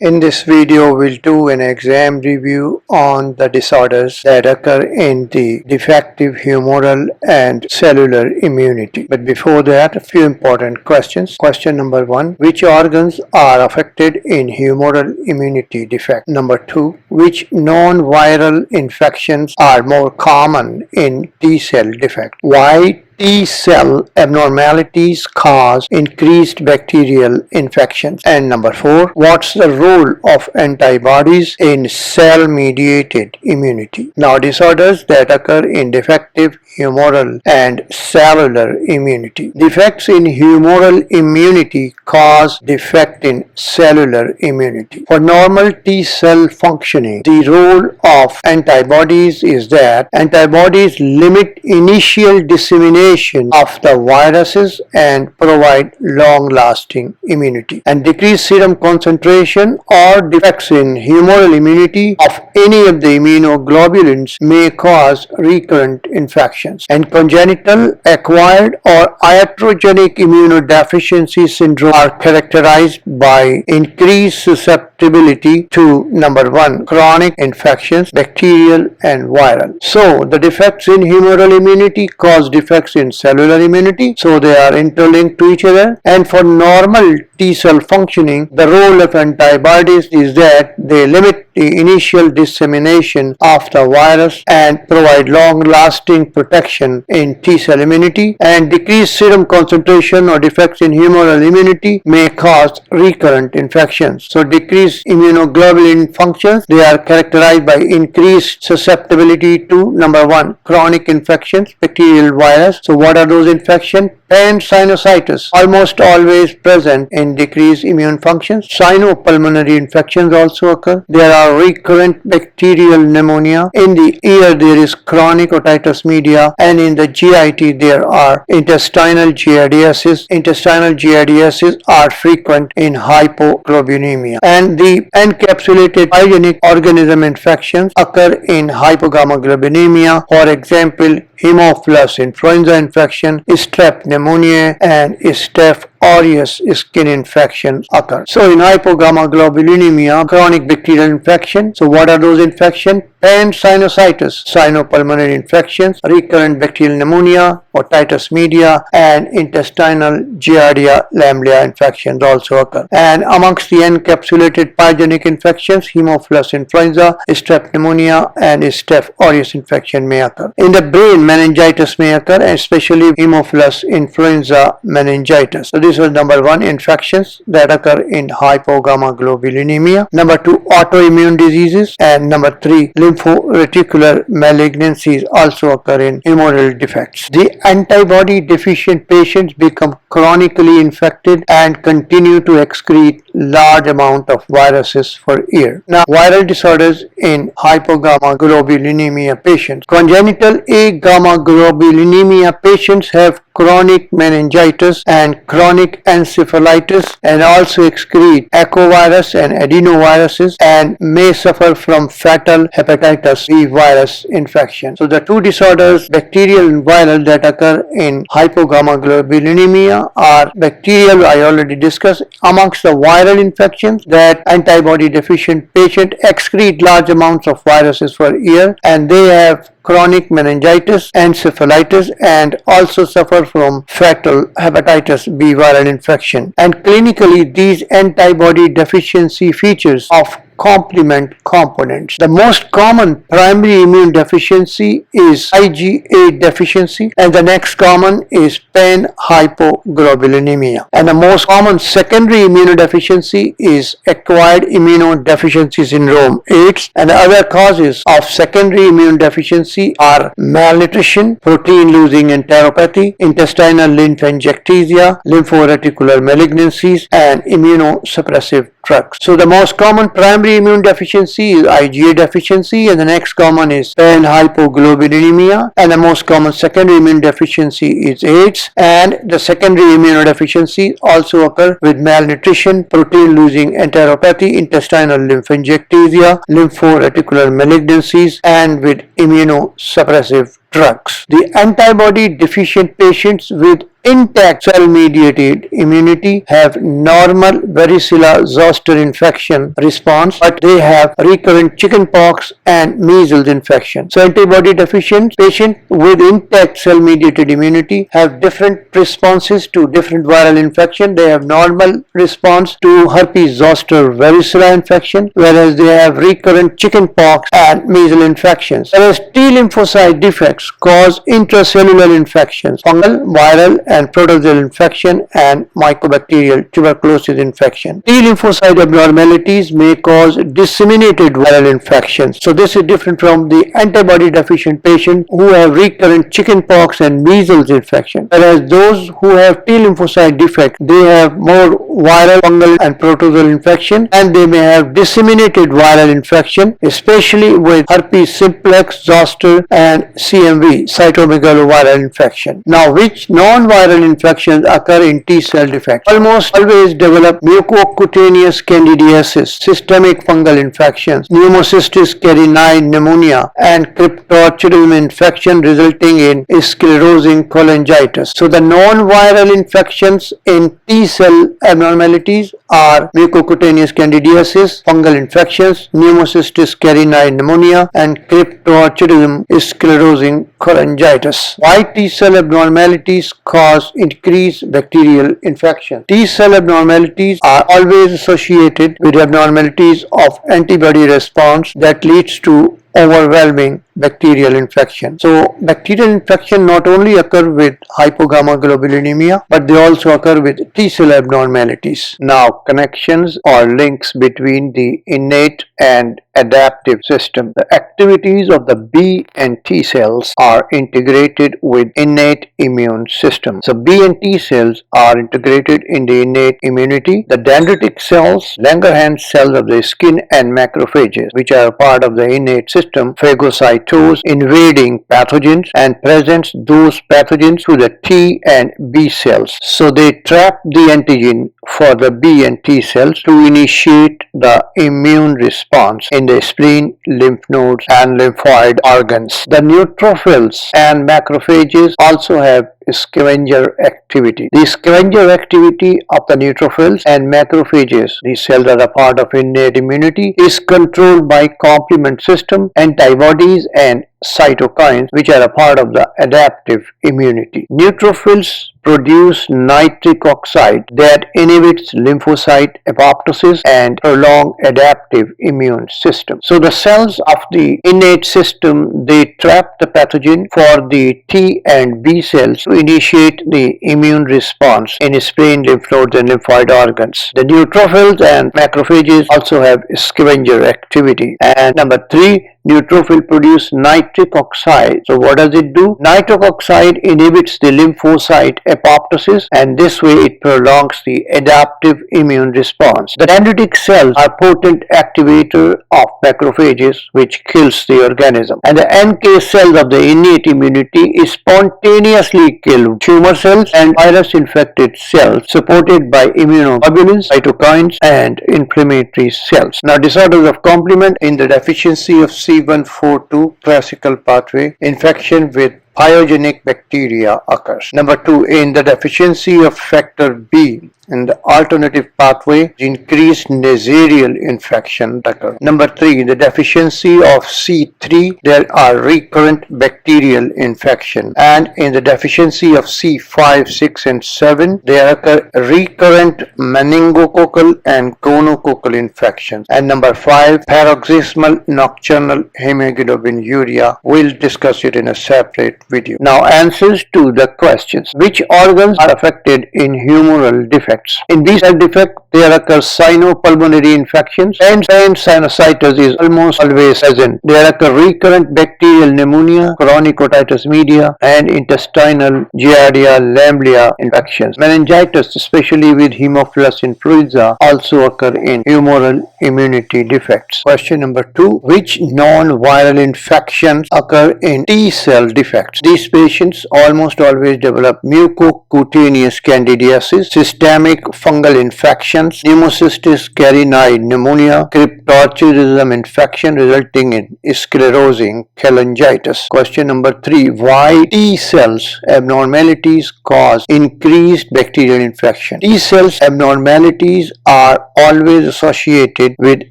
In this video, we'll do an exam review on the disorders that occur in the defective humoral and cellular immunity. But before that, a few important questions. Question number 1, which organs are affected in humoral immunity defect? Number 2, which non-viral infections are more common in T-cell defect? Why T-cell abnormalities cause increased bacterial infections? And number 4, what's the role of antibodies in cell-mediated immunity? Now, disorders that occur in defective humoral and cellular immunity. Defects in humoral immunity cause defect in cellular immunity. For normal T-cell functioning, the role of antibodies is that antibodies limit initial dissemination of the viruses and provide long-lasting immunity, and decrease serum concentration or defects in humoral immunity of any of the immunoglobulins may cause recurrent infections. And congenital, acquired or iatrogenic immunodeficiency syndrome are characterized by increased susceptibility to number 1, chronic infections, bacterial and viral. So the defects in humoral immunity cause defects in cellular immunity, so they are interlinked to each other. And for normal T-cell functioning, the role of antibodies is that they limit the initial dissemination of the virus and provide long-lasting protection in T-cell immunity, and decreased serum concentration or defects in humoral immunity may cause recurrent infections. So decreased immunoglobulin functions, they are characterized by increased susceptibility to number 1, chronic infections, bacterial virus. So what are those infections? Pansinusitis, almost always present in decreased immune functions. Sinopulmonary infections also occur. There are recurrent bacterial pneumonia. In the ear there is chronic otitis media, and in the GIT there are intestinal giardiasis. Intestinal giardiasis are frequent in hypogammaglobulinemia. And the encapsulated pyogenic organism infections occur in hypogammaglobulinemia. For example, Haemophilus influenza infection, strep pneumonia and Staph aureus skin infections occur. So in hypogammaglobulinemia, chronic bacterial infection. So what are those infections? Pansinusitis, sinopulmonary infections, recurrent bacterial pneumonia, otitis media, and intestinal giardia lamblia infections also occur. And amongst the encapsulated pyogenic infections, Haemophilus influenza, strep pneumonia, and Staph aureus infection may occur. In the brain, meningitis may occur, especially Haemophilus influenza meningitis. So this was number 1, infections that occur in hypogammaglobulinemia. Number 2, autoimmune diseases, and number 3, lymphoreticular malignancies also occur in humoral defects. The antibody deficient patients become chronically infected and continue to excrete large amount of viruses for years. Now, viral disorders in hypogammaglobulinemia patients. Congenital agammaglobulinemia patients have chronic meningitis and chronic encephalitis, and also excrete echovirus and adenoviruses, and may suffer from fatal hepatitis B virus infection. So the two disorders, bacterial and viral, that occur in hypogammaglobulinemia are bacterial, I already discussed. Amongst the viral infections, that antibody deficient patient excrete large amounts of viruses for a year, and they have chronic meningitis, encephalitis, and also suffer from fatal hepatitis B viral infection. And clinically, these antibody deficiency features of complement components. The most common primary immune deficiency is IgA deficiency, and the next common is panhypoglobulinemia. And the most common secondary immunodeficiency is acquired immunodeficiency syndrome, AIDS. And the other causes of secondary immune deficiency are malnutrition, protein-losing enteropathy, intestinal lymphangiectasia, lymphoreticular malignancies, and immunosuppressive drugs. So the most common primary immune deficiency is IgA deficiency, and the next common is panhypoglobulinemia, and the most common secondary immune deficiency is AIDS. And the secondary immunodeficiency also occur with malnutrition, protein-losing enteropathy, intestinal lymphangiectasia, lymphoreticular malignancies, and with immunosuppressive drugs. The antibody deficient patients with intact cell-mediated immunity have normal varicella zoster infection response, but they have recurrent chickenpox and measles infection. So antibody deficient patients with intact cell-mediated immunity have different responses to different viral infection. They have normal response to herpes zoster varicella infection, whereas they have recurrent chickenpox and measles infections. Whereas T lymphocyte defects cause intracellular infections, fungal, viral, and protozoal infection and mycobacterial tuberculosis infection. T lymphocyte abnormalities may cause disseminated viral infections. So this is different from the antibody deficient patient who have recurrent chickenpox and measles infection. Whereas those who have T lymphocyte defect, they have more viral, fungal and protozoal infection, and they may have disseminated viral infection, especially with herpes simplex, zoster and CMV, cytomegaloviral infection. Now, which non-viral infections occur in T cell defects? Almost always develop mucocutaneous candidiasis, systemic fungal infections, pneumocystis, carinii, pneumonia, and Cryptosporidium infection resulting in sclerosing cholangitis. So the non-viral infections in T cell abnormalities are mucocutaneous candidiasis, fungal infections, pneumocystis, carinii, pneumonia, and Cryptosporidium sclerosing cholangitis. Why T cell abnormalities cause increased bacterial infection? T cell abnormalities are always associated with abnormalities of antibody response that leads to overwhelming bacterial infection. So bacterial infection not only occur with hypogammaglobulinemia, but they also occur with T cell abnormalities. Now, connections or links between the innate and adaptive system. The activities of the B and T cells are integrated with innate immune system. So B and T cells are integrated in the innate immunity. The dendritic cells, Langerhans cells of the skin, and macrophages, which are part of the innate system, phagocytose, invading pathogens and presents those pathogens to the T and B cells. So they trap the antigen for the B and T cells to initiate the immune response in the spleen, lymph nodes, and lymphoid organs. The neutrophils and macrophages also have scavenger activity. The scavenger activity of the neutrophils and macrophages, these cells are a part of innate immunity, is controlled by complement system, antibodies, and cytokines, which are a part of the adaptive immunity. Neutrophils produce nitric oxide that inhibits lymphocyte apoptosis and prolong adaptive immune system. So the cells of the innate system, they trap the pathogen for the T and B cells to initiate the immune response in spleen, lymph nodes, and lymphoid organs. The neutrophils and macrophages also have scavenger activity. And number 3, neutrophil produce nitric oxide. So what does it do? Nitric oxide inhibits the lymphocyte apoptosis, and this way it prolongs the adaptive immune response. The dendritic cells are potent activator of macrophages, which kills the organism. And the NK cells of the innate immunity spontaneously kill tumor cells and virus-infected cells, supported by immunoglobulins, cytokines, and inflammatory cells. Now, disorders of complement. In the deficiency of C142 classical pathway, infection with pyogenic bacteria occurs. Number 2, in the deficiency of factor B, in the alternative pathway, increased neisserial infection occur. Number 3, in the deficiency of C3, there are recurrent bacterial infection. And in the deficiency of C5, 6, and 7, there occur recurrent meningococcal and gonococcal infections. And number 5, paroxysmal nocturnal hemoglobinuria. We'll discuss it in a separate video. Now, answers to the questions. Which organs are affected in humoral defects? In B cell defect, there occur sinopulmonary infections, and sinusitis is almost always present. There occur recurrent bacterial pneumonia, chronic otitis media, and intestinal giardia lamblia infections. Meningitis, especially with Haemophilus influenza, also occur in humoral immunity defects. Question number 2. Which non-viral infections occur in T cell defects? These patients almost always develop mucocutaneous candidiasis, systemic fungal infection, infections, pneumocystis, carinii pneumonia, Cryptosporidium infection resulting in sclerosing cholangitis. Question number 3. Why T cells abnormalities cause increased bacterial infection? T cells abnormalities are always associated with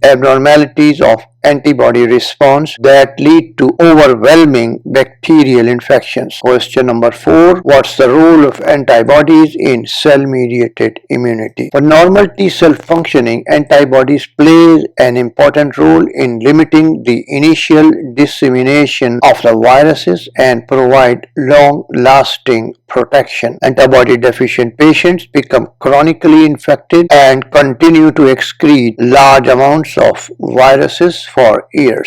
abnormalities of antibody response that lead to overwhelming bacterial infections. Question number 4. What's the role of antibodies in cell-mediated immunity? For normal T cell functioning, antibodies play an important role in limiting the initial dissemination of the viruses and provide long-lasting protection. Antibody deficient patients become chronically infected and continue to excrete large amounts of viruses for years.